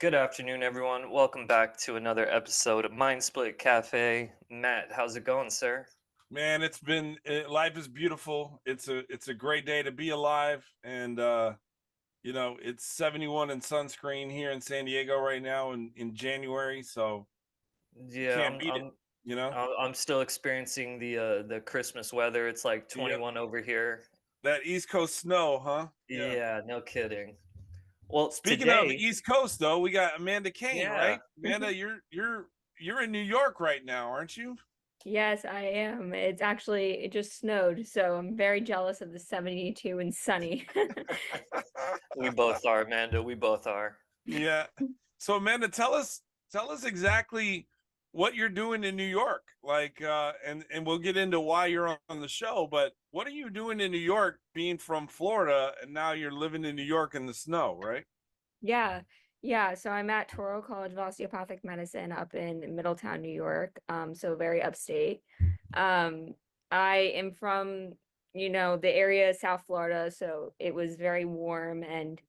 Good afternoon, everyone. Welcome back to another episode of Mind Split Cafe. Matt, how's it going, sir? Man, life is beautiful. It's a great day to be alive, and it's 71 in sunscreen here in San Diego right now in January, so you Yeah, can't beat it, you know? I'm still experiencing the Christmas weather. It's like Yep. 21 over here. That East Coast snow, huh? Yeah. Yeah, no kidding. Well, Speaking of today, East Coast though, we got Amanda Kaine, yeah, right? Amanda, you're in New York right now, aren't you? Yes, I am. It just snowed, so I'm very jealous of the 72 and sunny. we both are, Amanda. We both are. Yeah. So Amanda, tell us exactly what you're doing in New York. And we'll get into why you're on the show, but what are you doing in New York being from Florida and now you're living in New York in the snow, right? Yeah, yeah. So I'm at Touro College of Osteopathic Medicine up in Middletown, New York. So very upstate. Um, I am from, the area South Florida, so it was very warm and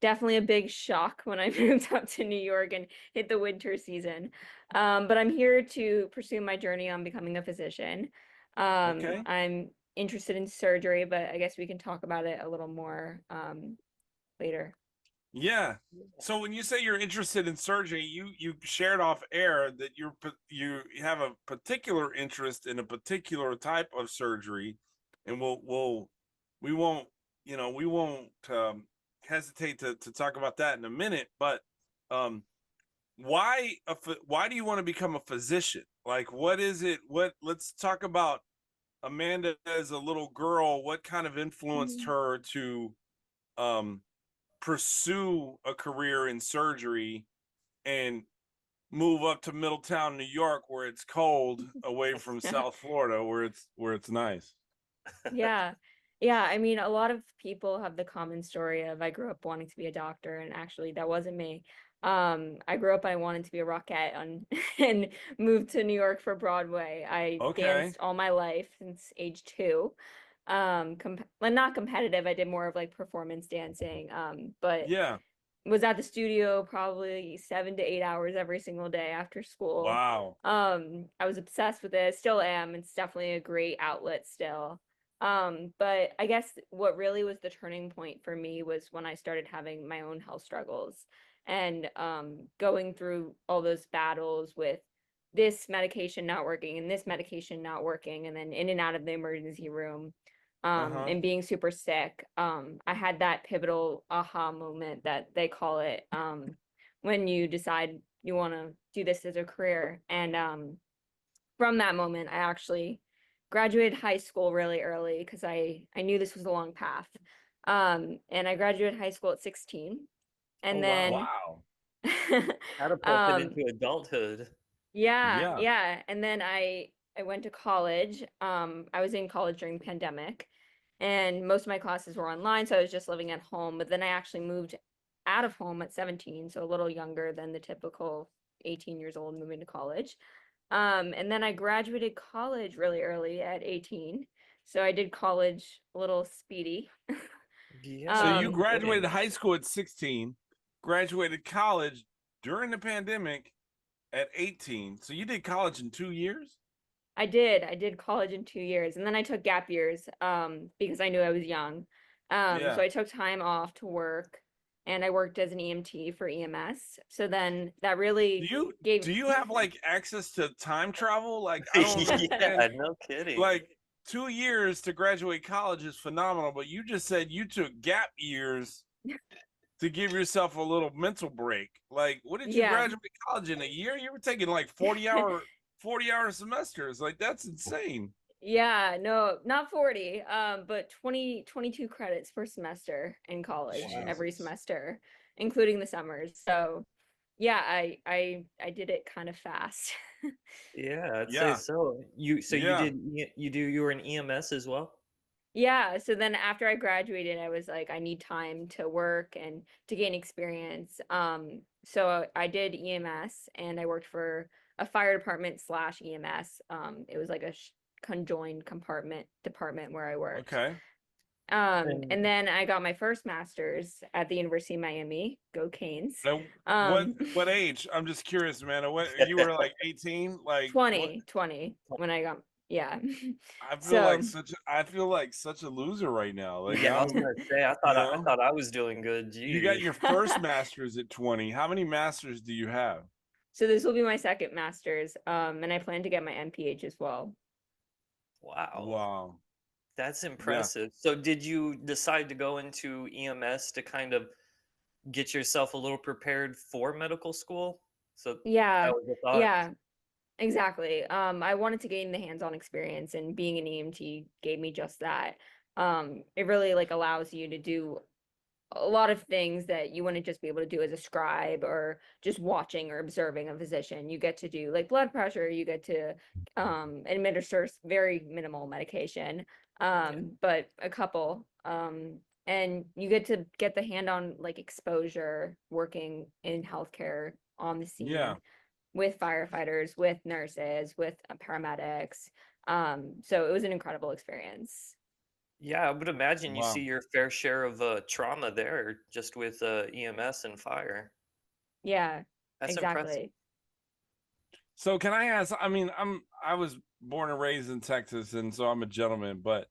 definitely a big shock when I moved up to New York and hit the winter season. But I'm here to pursue my journey on becoming a physician. Okay. I'm interested in surgery, but I guess we can talk about it a little more later. Yeah. So when you say you're interested in surgery, you shared off air that you have a particular interest in a particular type of surgery, and we won't we won't hesitate to talk about that in a minute. But um, why do you want to become a physician? Like, what is it? Let's talk about Amanda as a little girl. What kind of influenced Mhm. her to um pursue a career in surgery and move up to Middletown, New York, where it's cold, away from South Florida, where it's nice. Yeah. Yeah, I mean, a lot of people have the common story of I grew up wanting to be a doctor, and actually that wasn't me. I grew up I wanted to be a rockette on and moved to New York for Broadway. I Okay. danced all my life since age 2. Well, not competitive. I did more of like performance dancing. But Yeah. was at the studio probably 7 to 8 hours every single day after school. Wow. I was obsessed with it, still am. It's definitely a great outlet still. But I guess what really was the turning point for me was when I started having my own health struggles and going through all those battles with this medication not working and this medication not working, and then in and out of the emergency room, Uh-huh. and being super sick. I had that pivotal aha moment that they call it, when you decide you want to do this as a career. And from that moment, I actually graduated high school really early because I knew this was a long path. And I graduated high school at 16. Oh And wow. then, Wow. Catapulted um, into adulthood. yeah, Yeah. yeah. And then I went to college. I was in college during the pandemic, and most of my classes were online, so I was just living at home. But then I actually moved out of home at 17, so a little younger than the typical 18 years old moving to college. And then I graduated college really early at 18. So I did college a little speedy. So Yeah, you no Um, graduated kidding. high school at 16, graduated college during the pandemic at 18. So you did college in 2 years? I did college in 2 years, and then I took gap years because I knew I was young. So Yeah. I took time off to work, and I worked as an EMT for EMS. So then that Do really you gave do you have like access to time travel? Like I don't understand. Yeah, no kidding. Like 2 years to graduate college is phenomenal, but you just said you took gap years to give yourself a little mental break. Like, what did you yeah. graduate college in a year? You were taking like 40-hour semesters. Like that's insane. Yeah, no, not 40, but 22 credits per semester in college, every Jesus. semester, including the summers. So yeah, I did it kind of fast. Yeah, I'd say Yeah. so. You Yeah. did you were in EMS as well? Yeah, so then after I graduated, I was like, I need time to work and to gain experience. So I did EMS, and I worked for a fire department slash EMS. It was like a conjoined compartment department where I worked. Okay. And And then I got my first master's at the University of Miami. Go Canes. Now, what age? I'm just curious, Amanda. What you were like 18? Like what? 20 when I got, yeah. I feel like So such a loser right now. Like yeah, I was I'm, gonna say you I know, thought I was doing good. you got Geez. your first master's at 20. How many masters do you have? so this will be my second master's. And I plan to get my MPH as well. Wow. Wow. That's Yeah. impressive. So did you decide to go into EMS to kind of get yourself a little prepared for medical school? So that Yeah, was the thought? yeah, exactly. I wanted to gain the hands-on experience, and being an EMT gave me just that. It really like allows you to do a lot of things that you wouldn't just be able to do as a scribe or just watching or observing a physician. You get to do like blood pressure, you get to administer very minimal medication, Yeah. but a couple. And you get the hand-on like exposure working in healthcare on the Yeah. scene with firefighters, with nurses, with paramedics. So it was an incredible experience. Yeah, I would imagine you see Wow. your fair share of trauma there just with EMS and fire. Yeah, That's impressive. exactly. So can I ask, I mean, I was born and raised in Texas, and so I'm a gentleman, but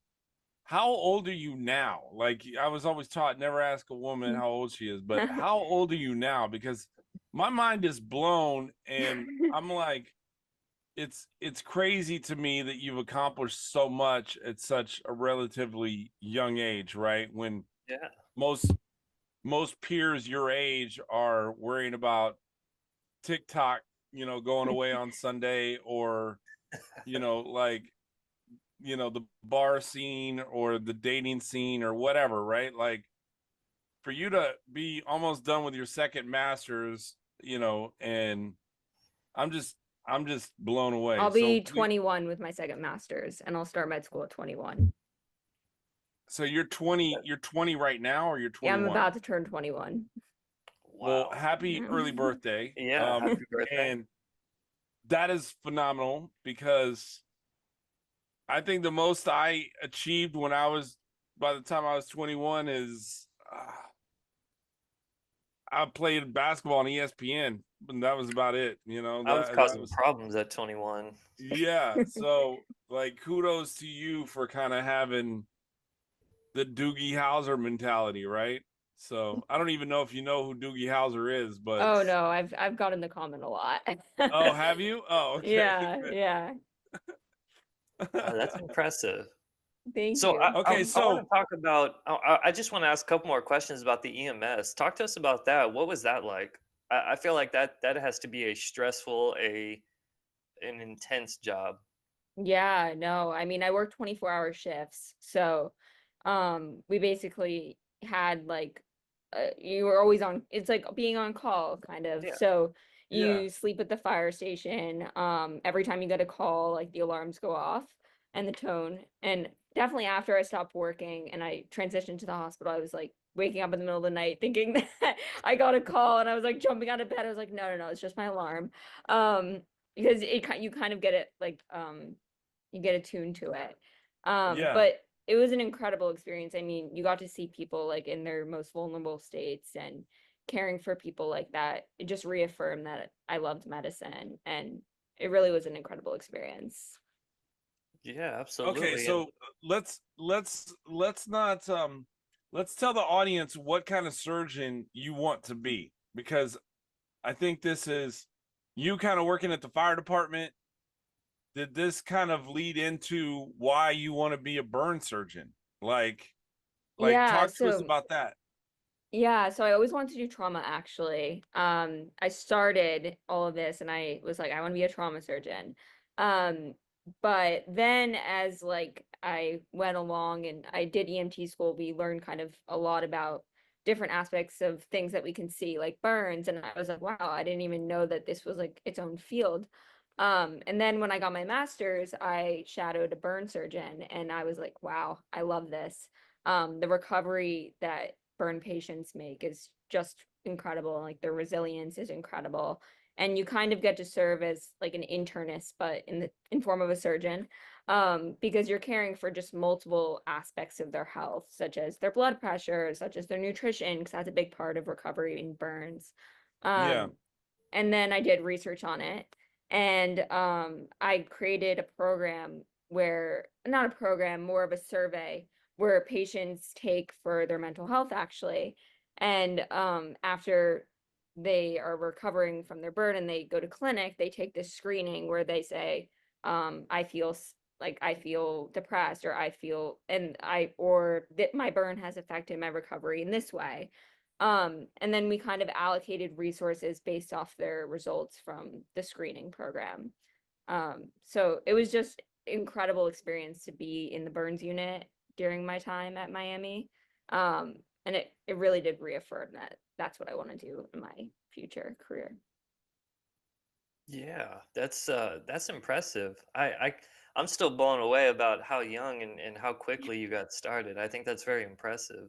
how old are you now? Like I was always taught never ask a woman how old she is, but how old are you now? Because my mind is blown and I'm like, it's crazy to me that you've accomplished so much at such a relatively young age, right? When Yeah. most most peers your age are worrying about TikTok, going away on Sunday, or like the bar scene or the dating scene or whatever, right? Like for you to be almost done with your second masters, and I'm just I'm just blown away. I'll So be 21 with my second master's, and I'll start med school at 21. so you're 20 right now, or you're Yeah, I'm 21? about to turn 21. Well, Wow. happy early birthday. Yeah, happy birthday. And that is phenomenal, because I think the most I achieved when I was by the time I was 21 is I played basketball on ESPN, and that was about it. I was That causing was, problems at 21. yeah. So like, kudos to you for kind of having the Doogie Howser mentality, right? So I don't even know if you know who Doogie Howser is, but Oh no, I've gotten the comment a lot. oh, have you? Oh, okay. Yeah, yeah. That's impressive. Thank So you. Okay, I want to so talk about. I just want to ask a couple more questions about the EMS. Talk to us about that. What was that like? I feel like that has to be a stressful, an intense job. Yeah, no, I mean, I worked 24-hour shifts. So, we basically had like, you were always on, it's like being on call kind of. Yeah. So yeah, you sleep at the fire station. Every time you get a call, like the alarms go off and the tone. And definitely after I stopped working and I transitioned to the hospital, I was like waking up in the middle of the night thinking that I got a call, and I was like jumping out of bed. I was like, no, no, no, it's just my alarm. Um, because you kind of get it like, you get attuned to it. yeah, But it was an incredible experience. I mean, you got to see people like in their most vulnerable states, and caring for people like that. It just reaffirmed that I loved medicine, and it really was an incredible experience. Yeah, okay. absolutely. And So let's not let's tell the audience what kind of surgeon you want to be, because I think this is you kind of working at the fire department. Did this kind of lead into why you want to be a burn surgeon? Like Yeah, talk to us so about that. yeah, so I always wanted to do trauma actually. I started all of this and I was like, I want to be a trauma surgeon. Um, but then as like I went along and I did EMT school, we learned kind of a lot about different aspects of things that we can see, like burns. And I was like, wow, I didn't even know that this was like its own field. And then when I got my master's, I shadowed a burn surgeon and I was like, wow, I love this. The recovery that burn patients make is just incredible. Like their resilience is incredible. and you kind of get to serve as like an internist, but in form of a surgeon, because you're caring for just multiple aspects of their health, such as their blood pressure, such as their nutrition, because that's a big part of recovery in burns. Yeah. And then I did research on it, and I created a program where, not a program, more of a survey where patients take for their mental health actually. And after they are recovering from their burden, they go to clinic, they take this screening where they say, I feel like I feel depressed, or I feel, or that my burn has affected my recovery in this way. And then we kind of allocated resources based off their results from the screening program. So it was just incredible experience to be in the burns unit during my time at Miami. And it really did reaffirm that that's what I want to do in my future career. Yeah, that's impressive. I'm still blown away about how young and how quickly you got started. I think that's very impressive.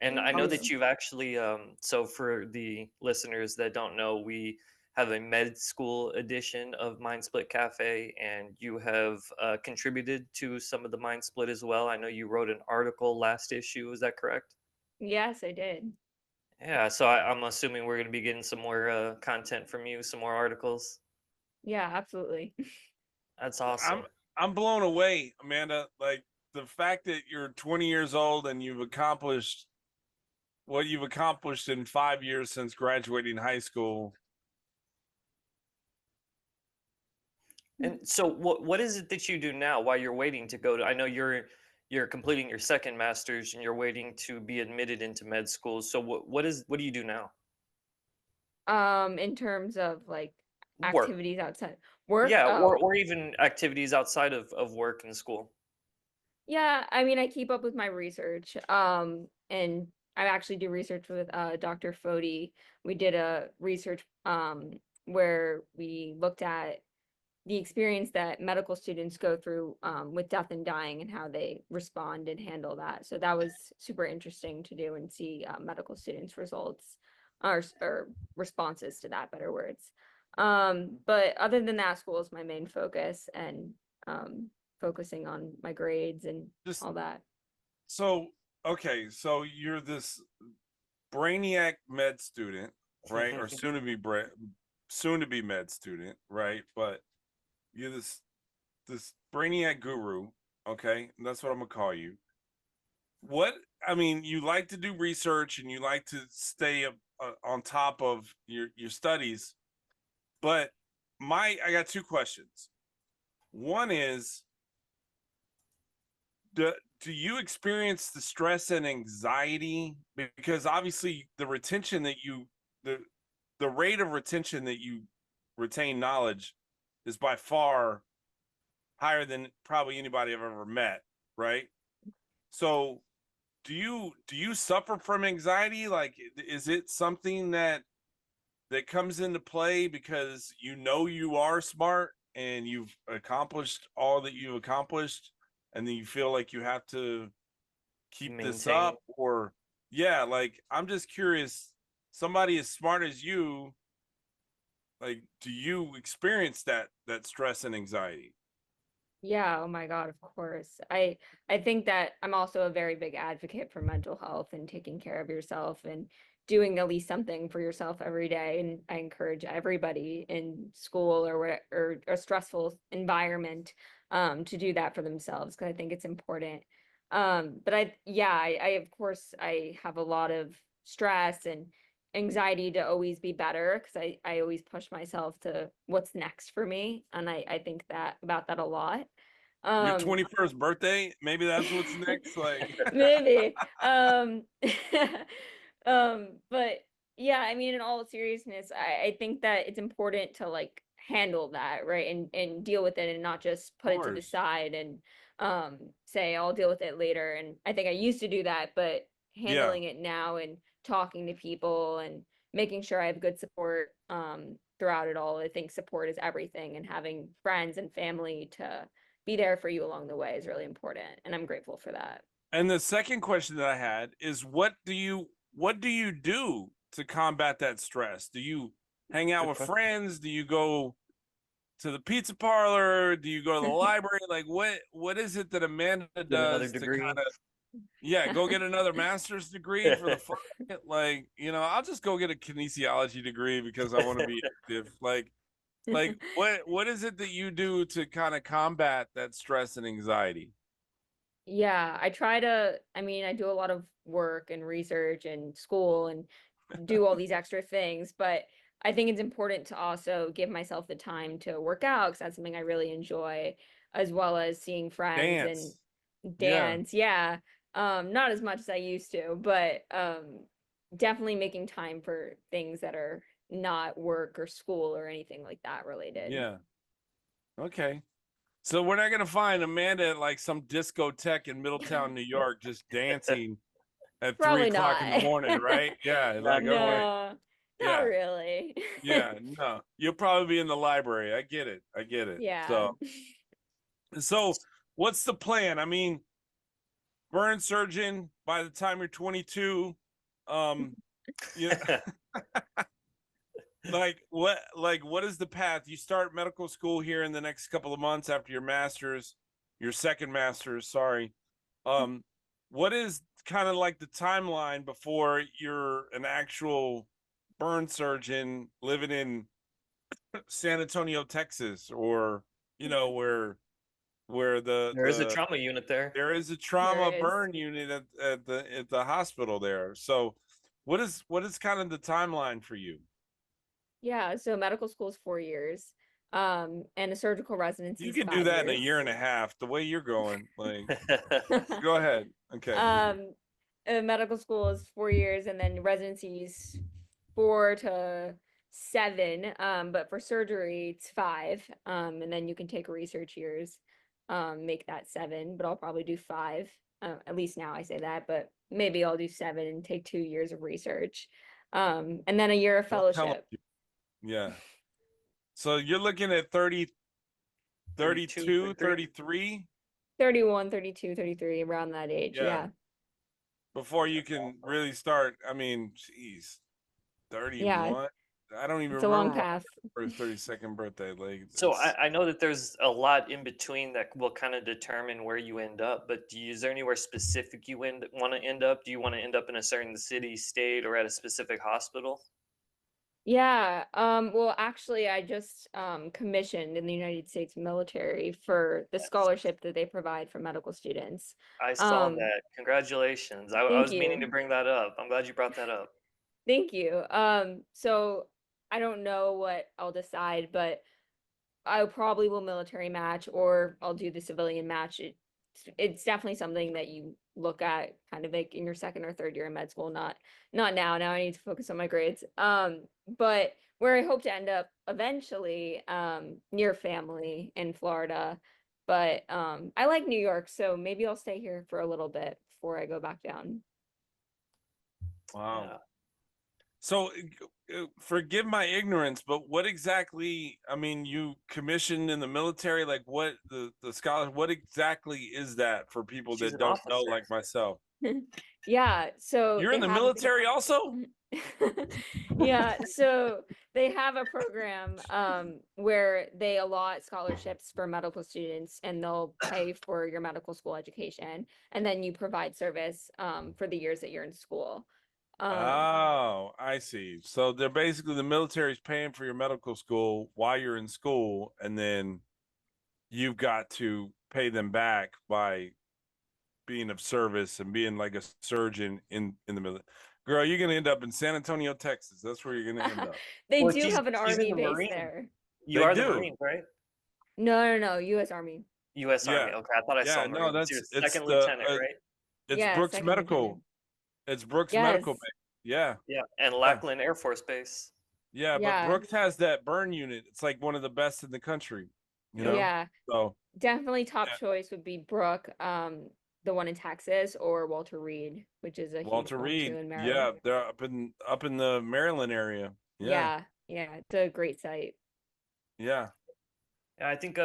And Thank I know that you. you've actually, so for the listeners that don't know, we have a med school edition of Mind Split Cafe, and you have contributed to some of the Mind Split as well. I know you wrote an article last issue. Is that correct? Yes, I did. Yeah, so I'm assuming we're going to be getting some more content from you, some more articles. Yeah, absolutely. That's I'm awesome. I'm blown away, Amanda. Like the fact that you're 20 years old and you've accomplished what you've accomplished in 5 years since graduating high school. And so what is it that you do now while you're waiting to go to, I know you're completing your second master's and you're waiting to be admitted into med school. So what do you do now? In terms of like Work. activities outside work. Yeah, Oh, or even activities outside of work and school. yeah, I mean, I keep up with my research. And I actually do research with Dr. Foti. We did a research where we looked at the experience that medical students go through with death and dying and how they respond and handle that. So that was super interesting to do and see medical students' results or responses to that, better words. But other than that, school is my main focus, and um, focusing on my grades and Just all that. so okay, so you're this brainiac med student, right? Or soon to be med student, right? But you're this brainiac guru, okay? That's what I'm gonna call you. What I mean, you like to do research and you like to stay up, on top of your studies, but I got two questions. One is, do you experience the stress and anxiety, because obviously the the rate of retention that you retain knowledge is by far higher than probably anybody I've ever met, right? So do you suffer from anxiety? Like, is it something that comes into play because you know you are smart and you've accomplished all that you've accomplished, and then you feel like you have to keep this Maintain. up? Or yeah, like I'm just curious, somebody as smart as you, like, do you experience that stress and anxiety? Yeah, oh my God, of course. I think that I'm also a very big advocate for mental health and taking care of yourself and doing at least something for yourself every day. And I encourage everybody in school or where or a stressful environment to do that for themselves, because I think it's important. But I of course I have a lot of stress and anxiety to always be better, because I always push myself to what's next for me. And I think that about that a lot. Your Um 21st birthday, maybe that's what's next. Like, maybe. But yeah, I mean, in all seriousness, I think that it's important to like handle that, right? And deal with it and not just of put it to the course. side and say I'll deal with it later. And I think I used to do that, but Yeah. handling it now and talking to people and making sure I have good support throughout it all. I think support is everything, and having friends and family to be there for you along the way is really important. And I'm grateful for that. And the second question that I had is, what do you do to combat that stress? hang out Good with question. friends? Do you go to the pizza parlor? Do you go to the library? Like what is it that Amanda Get another does to degree. kind of go get another master's degree for the fun of it? Like, I'll just go get a kinesiology degree because I want to be active. Like what is it that you do to kind of combat that stress and anxiety? Yeah, I do a lot of work and research and school and do all these extra things, but I think it's important to also give myself the time to work out because that's something I really enjoy, as well as seeing friends and Dance. Yeah. dance. Yeah. Not as much as I used to, but definitely making time for things that are not work or school or anything like that related. Yeah. Okay. So we're not gonna find Amanda at like some discotheque in Middletown, New York, just dancing at three Probably o'clock in the not. morning, right? Yeah, Not like okay, anymore. No, not yeah, really. yeah. No, you'll probably be in the library. I get it. I get it. Yeah. So what's the plan? I mean, burn surgeon by the time you're 22. You what is the path? You start medical school here in the next couple of months after your master's, your second master's, sorry. Um, what is kind of like the timeline before you're an actual burn surgeon living in San Antonio, Texas, or where There is a trauma unit there. there is a There trauma is. burn unit at the hospital there. So what is kind of the timeline for you? Yeah, so medical school is 4 years. And a surgical residency You is can do five that in a year years. and a half. The way you're going, like, go ahead. Okay. Um, Medical school is 4 years, and then residencies 4 to 7. But for surgery, it's 5. And then you can take research years, make that 7. But I'll probably do 5. At least now I say that, but maybe I'll do 7 and take 2 years of research. And then a year of Don't tell fellowship. them. Yeah. So you're looking at 30, 32, 32, 33. 33. 31, 32, 33, around that age. Yeah. Yeah. Before you can really start. I mean, geez, Yeah. 31. I don't even It's a long remember path. my 32nd birthday. Like, So it's I know that there's a lot in between that will kind of determine where you end up, but is there anywhere specific you want to end up? Do you want to end up in a certain city, state, or at a specific hospital? Yeah. Well, actually, I just commissioned in the United States military for the Yes. scholarship that they provide for medical students. I saw Um, that. Congratulations. I thank was meaning to you. bring that up. I'm glad you brought that up. Thank you. So I don't know what I'll decide, but I probably will military match or I'll do the civilian match. It's definitely something that you look at kind of like in your second or third year in med school, not now. Now I need to focus on my grades. But where I hope to end up eventually, near family in Florida. But I like New York, so maybe I'll stay here for a little bit before I go back down. wow. Yeah. So, forgive my ignorance, but what exactly? I mean, you commissioned in the military. Like, what the scholar? What exactly is that for people She's that an don't know, officer. like myself? Yeah, so You're in they the have military also? yeah, so they have a program where they allot scholarships for medical students and they'll pay for your medical school education and then you provide service for the years that you're in school. Um Oh, I see. So they're basically the military's paying for your medical school while you're in school, and then you've got to pay them back by being of service and being like a surgeon in the military. Girl, you're gonna end up in San Antonio, Texas. That's where you're gonna end up. they Well, do have an she's in army the base Marine. there. You They are the do. Marine, right? No, US Army. U.S. Yeah. Army. Okay, I thought I saw Yeah, no, Marines. that's You're second lieutenant, right? it's Yeah, Brooks second Medical. lieutenant. It's Brooks Medical Yes. Base. Yeah. Yeah, and Yeah. Lackland Air Force Base. Yeah, but Yeah. Brooks has that burn unit. It's like one of the best in the country, you Yep. know? Yeah. So, Definitely top yeah, choice would be Brooke, the one in Texas, or Walter Reed, which is a huge Walter one too Reed. in Yeah, Maryland. they're up in the Maryland area. Yeah. Yeah, yeah, it's a great site. Yeah. Yeah, I think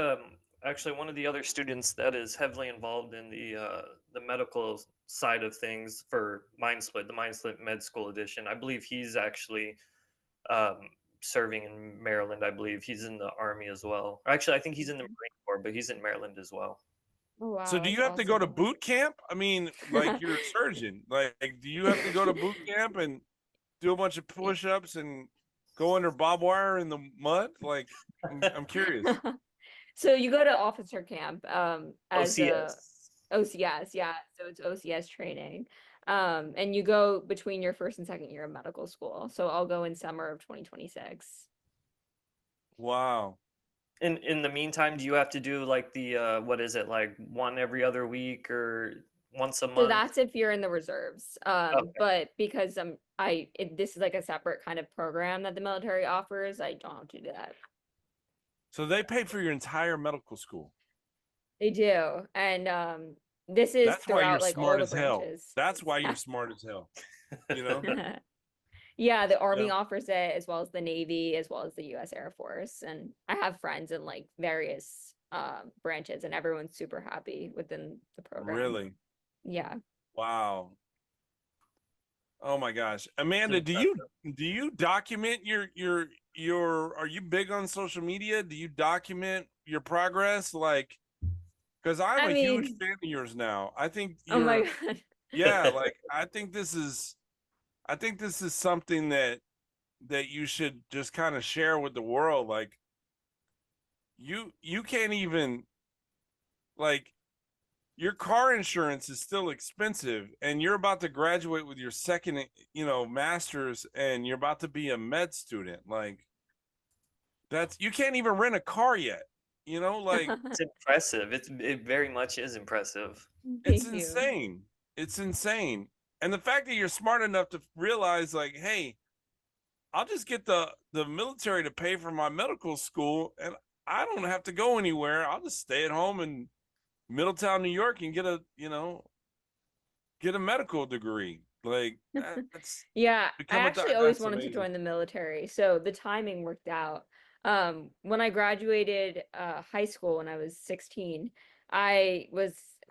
actually one of the other students that is heavily involved in the medical side of things for Mind Split, the Mind Split Med School edition, I believe he's actually um, serving in Maryland, I believe. He's in the Army as well. Actually, I think he's in the Marine Corps, but he's in Maryland as well. Oh, So wow, do that's you have to go to awesome. boot camp? I mean, like you're a surgeon. Like, do you have to go to boot camp and do a bunch of push-ups and go under barbed wire in the mud? Like, I'm curious. So you go to officer camp as a OCS. OCS, yeah. So it's OCS training. And you go between your first and second year of medical school. So I'll go in summer of 2026. Wow. In the meantime, do you have to do like the what is it, like one every other week or once a So month? that's if you're in the reserves. Okay. But because this is like a separate kind of program that the military offers, I don't have to do that. So they pay for your entire medical school. They do. And this is That's why you're throughout like all smart the as hell. branches. That's why you're smart as hell. You know? Yeah, the Army Yeah. offers it as well as the Navy, as well as the US Air Force. And I have friends in like various branches, and everyone's super happy within the program. Really? Yeah. Wow. Oh my gosh. Amanda, It's do you document your are you big on social media? Do you document your progress? Like, because I'm I a huge mean, fan of yours now. I think oh my you're God. yeah, like I think this is something that you should just kind of share with the world. Like you can't even like your car insurance is still expensive and you're about to graduate with your second, master's and you're about to be a med student. Like you can't even rent a car yet, like It's impressive. It very much is impressive. it's Thank you. insane. It's insane. And the fact that you're smart enough to realize like, hey, I'll just get the military to pay for my medical school and I don't have to go anywhere. I'll just stay at home in Middletown, New York and get a medical degree. Like that's Yeah, I actually always that's wanted to amazing. join the military, so the timing worked out. When I graduated high school when I was 16, I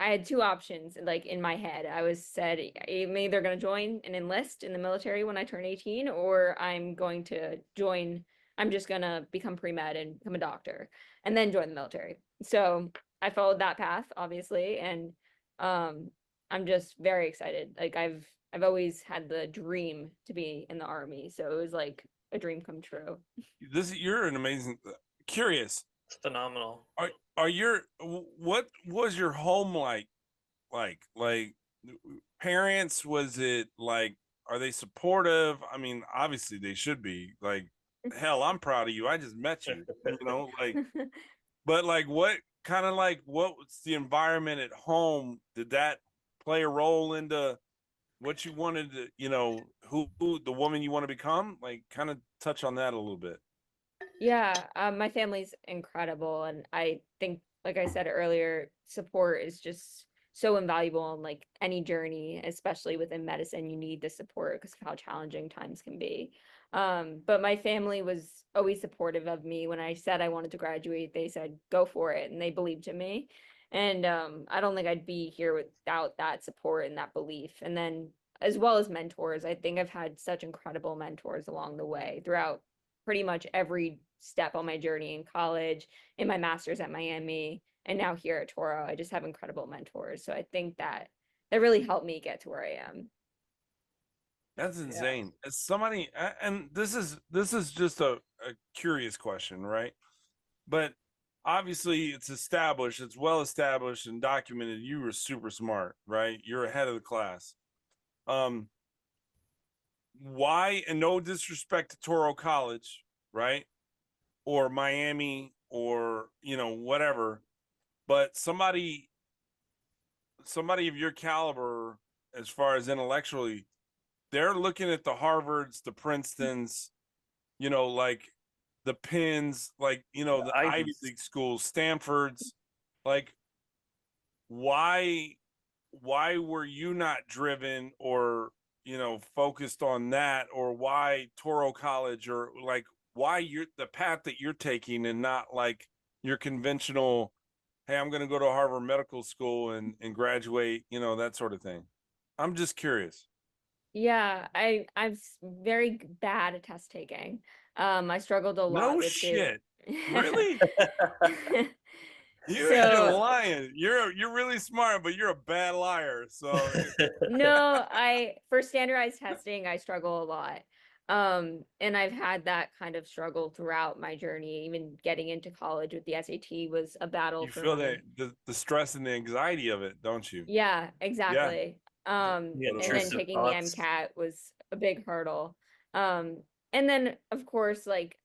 had two options like in my head. I was said I'm either going to join and enlist in the military when I turn 18, or I'm just going to become pre-med and become a doctor and then join the military. So I followed that path, obviously, and um I'm just very excited. Like I've always had the dream to be in the Army, so it was like a dream come true. You're an amazing curious. It's phenomenal. Are your what was your home like parents? Was it like are they supportive? I mean, obviously they should be. Like hell, I'm proud of you. I just met you, like but like what kind of like what was the environment at home? Did that play a role into what you wanted to, who the woman you want to become? Like kind of touch on that a little bit. Yeah, my family's incredible, and I think, like I said earlier, support is just so invaluable in like any journey, especially within medicine. You need the support because of how challenging times can be. But my family was always supportive of me. When I said I wanted to graduate, they said go for it, and they believed in me. And I don't think I'd be here without that support and that belief. And then as well as mentors, I think I've had such incredible mentors along the way throughout pretty much every step on my journey in college, in my master's at Miami, and now here at Touro. I just have incredible mentors. So I think that really helped me get to where I am. That's Yeah. insane. As somebody, and this is just a curious question, right? But obviously, it's established, it's well established and documented. You were super smart, right? You're ahead of the class. Why? And no disrespect to Touro College, right? Or Miami, or whatever. But somebody of your caliber, as far as intellectually, they're looking at the Harvards, the Princetons, like the Penns, like, the Ivy Ivies. League schools, Stanford's. Like, why were you not driven or, focused on that? Or why Touro College? Or like, why you're the path that you're taking and not like your conventional, hey, I'm going to go to Harvard Medical School and graduate, that sort of thing. I'm just curious. Yeah, I'm very bad at test taking. I struggled a lot No with the shit. Really? You ain't so lying. You're really smart, but you're a bad liar. So no, for standardized testing, I struggle a lot. And I've had that kind of struggle throughout my journey. Even getting into college with the SAT was a battle you for feel that me. the stress and the anxiety of it, don't you? Yeah, Yeah. exactly. The And then intrusive taking the thoughts. MCAT was a big hurdle. And then of course, like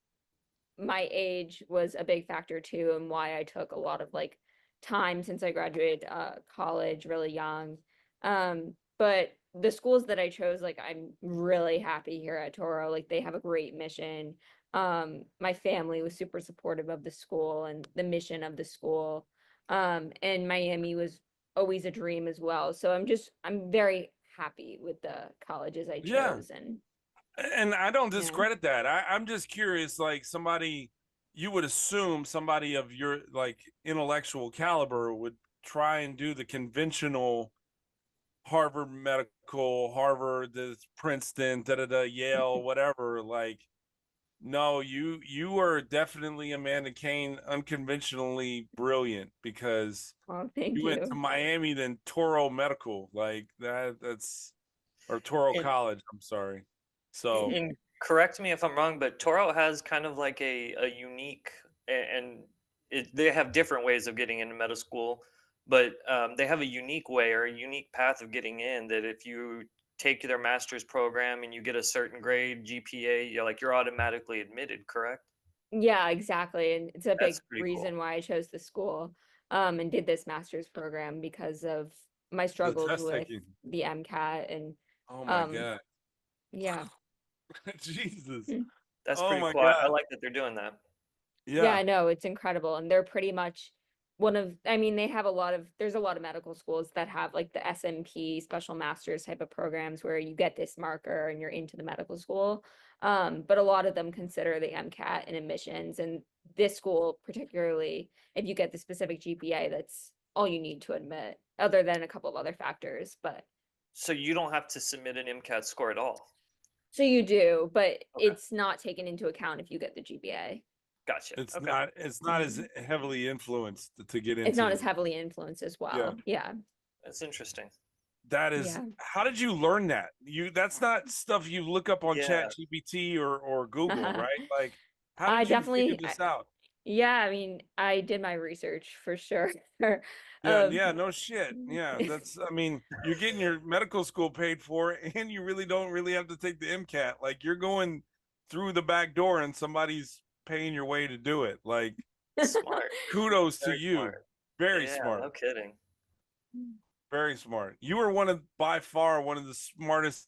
my age was a big factor too, and why I took a lot of like time since I graduated college really young. But the schools that I chose, like I'm really happy here at Touro. Like they have a great mission. My family was super supportive of the school and the mission of the school. And Miami was always a dream as well. So I'm very happy with the colleges I Yeah. chose. And And I don't yeah. discredit that. I'm just curious, like somebody you would assume somebody of your like intellectual caliber would try and do the conventional Harvard Medical, Harvard, this Princeton, da da da, Yale, whatever. Like, no, you are definitely Amanda Kaine, unconventionally brilliant because Oh, thank you went to you. Miami, then Touro Medical, like that. That's or Touro And, College. I'm sorry. So and correct me if I'm wrong, but Toro has kind of like a unique and they have different ways of getting into medical school, but they have a unique way or a unique path of getting in that if you take their master's program and you get a certain grade GPA, you're automatically admitted, correct? Yeah, exactly, and it's a That's big pretty cool. reason why I chose the school, and did this master's program because of my the struggles test with taking. the MCAT and, Oh my um, God. yeah. Jesus. Mm. That's Oh pretty my cool. I God. like that they're doing that. Yeah. Yeah, no, it's incredible, and they're pretty much I mean, they have there's a lot of medical schools that have, like, the SMP, special master's type of programs where you get this marker and you're into the medical school, but a lot of them consider the MCAT and admissions, and this school particularly, if you get the specific GPA, that's all you need to admit, other than a couple of other factors, but So you don't have to submit an MCAT score at all. so you do, but Okay. it's not taken into account if you get the GPA. Gotcha. It's Okay. not as Mhm. heavily influenced to get It's not as into. heavily influenced as Yeah. well. Yeah. That's interesting. That is Yeah. how did you learn that? That's not stuff you look up on Chat Yeah. GPT or Google, right? Like how I did you figure definitely this out? yeah, I mean, I did my research for sure. Yeah, Um, yeah, no shit. Yeah, that's I mean, you're getting your medical school paid for and you really don't really have to take the MCAT. Like you're going through the back door and somebody's paying your way to do it. Like Smart. kudos to Very you. smart. Very Yeah, smart. no kidding. Very smart. You were one of by far one of the smartest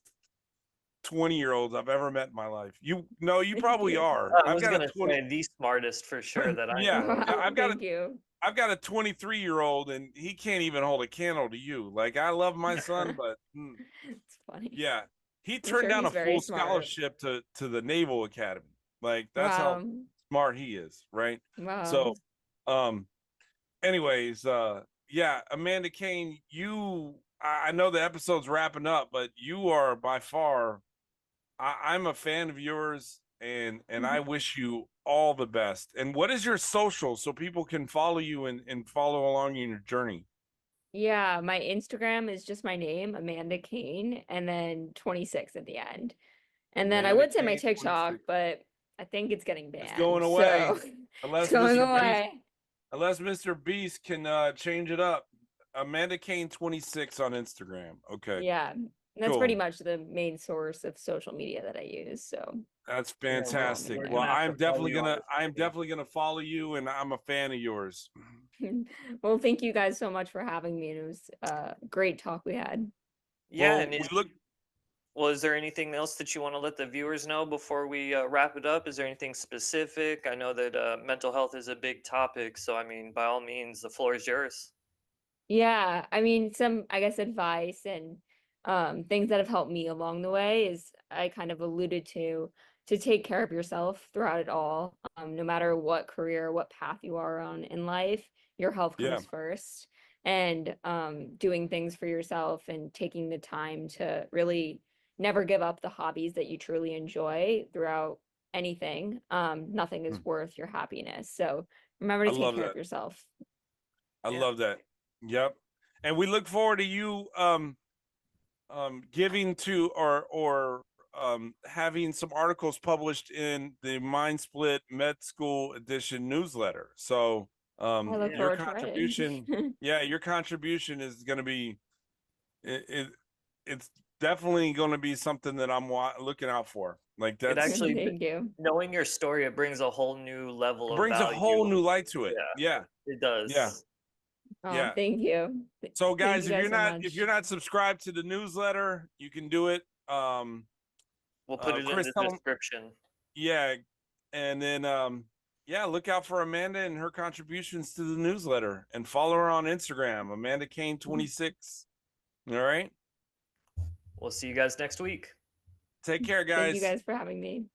20-year-olds I've ever met in my life. You no, you Thank probably you. are. I I've was got a gonna 20 say the smartest for sure that I yeah, know of. yeah, Wow, thank you. I've got a 23-year-old and he can't even hold a candle to you. Like I love my son, but It's funny. yeah, he I'm turned sure down a he's very full smart. scholarship to the Naval Academy. Like that's how Wow. smart he is, right? Wow. So, um, anyways, yeah, Amanda Kaine, I know the episode's wrapping up, but you are by far I'm a fan of yours and I wish you all the best. And what is your social so people can follow you and follow along in your journey? Yeah, my Instagram is just my name, Amanda Kane, and then 26 at the end. And then I Amanda would say my Kaine TikTok, 26. but I think it's getting It's banned. going So away it's unless going Mr. Beast away. can change it up. Amanda Kaine 26 on Instagram. Okay, Yeah. That's pretty cool. much the main source of social media that I use. So That's Yeah, fantastic. we're well gonna have to follow you on this I'm journey. definitely gonna follow you and I'm a fan of yours. well, thank you guys so much for having me. And it was great talk we had. Yeah, Well, and we look is there anything else that you want to let the viewers know before we wrap it up? Is there anything specific? I know that mental health is a big topic, so I mean, by all means, the floor is yours. Yeah, I mean, some, I guess, advice and things that have helped me along the way is I kind of alluded to take care of yourself throughout it all. No matter what career, what path you are on in life, your health yeah, comes first. And doing things for yourself and taking the time to really never give up the hobbies that you truly enjoy throughout anything. Nothing is worth your happiness. So remember I to take love care that. of yourself. I Yeah. love that. Yep. And we look forward to you giving to or having some articles published in the Mind Split Med School Edition newsletter. So I look Yeah. your forward to contribution, writing. your contribution is going to be it's definitely going to be something that I'm looking out for. Like It that's actually, Thank you. knowing your story, it brings a whole new level it of brings a whole value. new light to it. Yeah, Yeah. it Yeah. does. Oh, Yeah. thank you. So Thank guys, you guys so if much. you're not subscribed to the newsletter, you can do it. We'll put it in Chris, the tell them, description. yeah, and then look out for Amanda and her contributions to the newsletter, and follow her on Instagram, Amanda Kaine 26. All right, We'll see you guys next week. take care, Thank you guys. guys for having me.